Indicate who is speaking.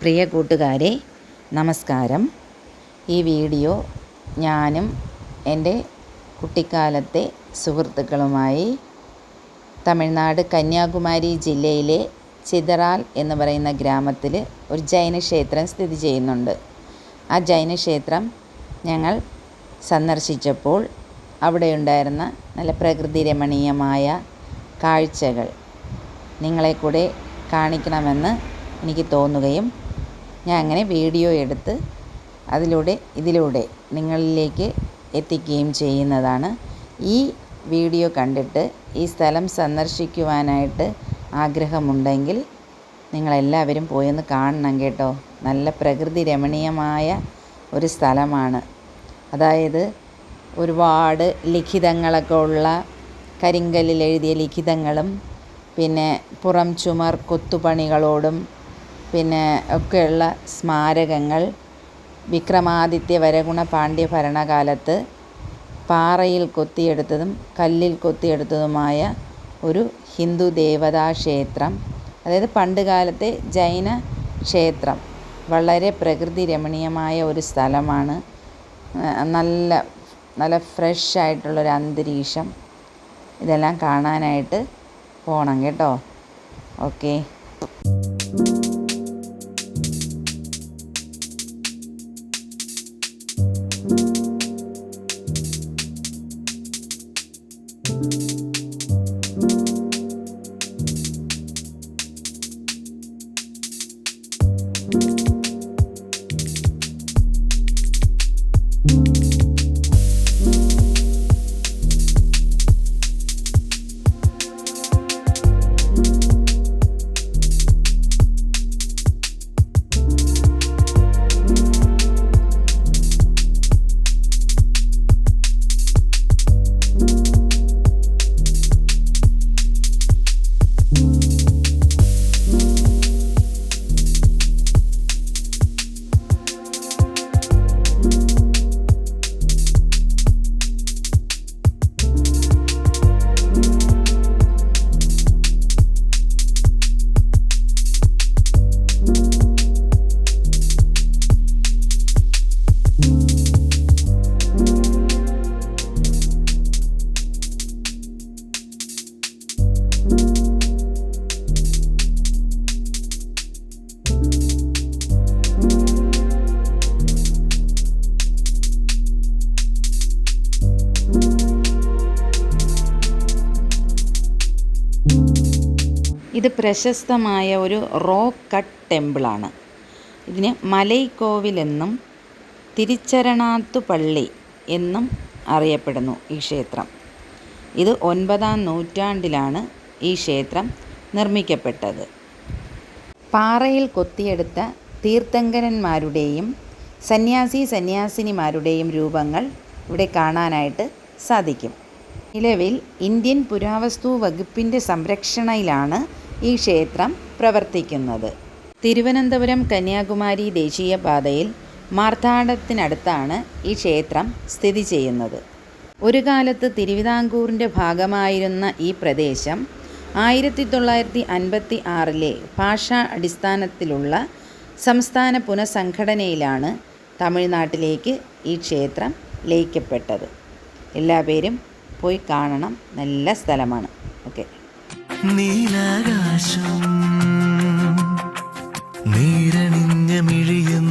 Speaker 1: പ്രിയ കൂട്ടുകാരെ, നമസ്കാരം. ഈ വീഡിയോ ഞാനും എൻ്റെ കുട്ടിക്കാലത്തെ സുഹൃത്തുക്കളുമായി തമിഴ്നാട് കന്യാകുമാരി ജില്ലയിലെ ചിതറാൽ എന്ന് പറയുന്ന ഗ്രാമത്തിൽ ഒരു ജൈനക്ഷേത്രം സ്ഥിതി ചെയ്യുന്നുണ്ട്. ആ ജൈനക്ഷേത്രം ഞങ്ങൾ സന്ദർശിച്ചപ്പോൾ അവിടെ ഉണ്ടായിരുന്ന നല്ല പ്രകൃതി രമണീയമായ കാഴ്ചകൾ നിങ്ങളെ കൂടെ കാണിക്കണമെന്ന് എനിക്ക് തോന്നുകയും ഞാൻ അങ്ങനെ വീഡിയോ എടുത്ത് ഇതിലൂടെ നിങ്ങളിലേക്ക് എത്തിക്കുകയും ചെയ്യുന്നതാണ്. ഈ വീഡിയോ കണ്ടിട്ട് ഈ സ്ഥലം സന്ദർശിക്കുവാനായിട്ട് ആഗ്രഹമുണ്ടെങ്കിൽ നിങ്ങളെല്ലാവരും പോയൊന്ന് കാണണം കേട്ടോ. നല്ല പ്രകൃതി രമണീയമായ ഒരു സ്ഥലമാണ്. അതായത് ഒരുപാട് ലിഖിതങ്ങളൊക്കെ ഉള്ള കരിങ്കല്ലിൽ എഴുതിയ ലിഖിതങ്ങളും പിന്നെ പുറം ചുമർ കൊത്തുപണികളോടും പിന്നെ ഒക്കെയുള്ള സ്മാരകങ്ങൾ വിക്രമാദിത്യ വരഗുണ പാണ്ഡ്യ ഭരണകാലത്ത് പാറയിൽ കൊത്തിയെടുത്തതും കല്ലിൽ കൊത്തിയെടുത്തതുമായ ഒരു ഹിന്ദു ദേവതാ ക്ഷേത്രം, അതായത് പണ്ടുകാലത്തെ ജൈന ക്ഷേത്രം. വളരെ പ്രകൃതി രമണീയമായ ഒരു സ്ഥലമാണ്. നല്ല ഫ്രഷ് ആയിട്ടുള്ളൊരു അന്തരീക്ഷം. ഇതെല്ലാം കാണാനായിട്ട് പോകണം കേട്ടോ. ഓക്കെ. ഇത് പ്രശസ്തമായ ഒരു റോക്ക് കട്ട് ടെമ്പിളാണ്. ഇതിന് മലൈക്കോവിൽ എന്നും തിരുച്ചരണാത്തു പള്ളി എന്നും അറിയപ്പെടുന്നു ഈ ക്ഷേത്രം. ഇത് 9-ാം നൂറ്റാണ്ടിലാണ് ഈ ക്ഷേത്രം നിർമ്മിക്കപ്പെട്ടത്. പാറയിൽ കൊത്തിയെടുത്ത തീർത്ഥങ്കരന്മാരുടെയും സന്യാസിനിമാരുടെയും രൂപങ്ങൾ ഇവിടെ കാണാനായിട്ട് സാധിക്കും. നിലവിൽ ഇന്ത്യൻ പുരാവസ്തു വകുപ്പിൻ്റെ സംരക്ഷണയിലാണ് ഈ ക്ഷേത്രം പ്രവർത്തിക്കുന്നത്. തിരുവനന്തപുരം കന്യാകുമാരി ദേശീയപാതയിൽ മാർത്താണ്ഡത്തിനടുത്താണ് ഈ ക്ഷേത്രം സ്ഥിതി ചെയ്യുന്നത്. ഒരു കാലത്ത് തിരുവിതാംകൂറിൻ്റെ ഭാഗമായിരുന്ന ഈ പ്രദേശം 1956 ഭാഷാ അടിസ്ഥാനത്തിലുള്ള സംസ്ഥാന പുനഃസംഘടനയിലാണ് തമിഴ്നാട്ടിലേക്ക് ഈ ക്ഷേത്രം ലയിക്കപ്പെട്ടത്. എല്ലാ പേരും പോയി കാണണം. നല്ല സ്ഥലമാണ്. ഓക്കെ.
Speaker 2: നീലാകാശം നീരണിഞ്ഞ മിഴിയും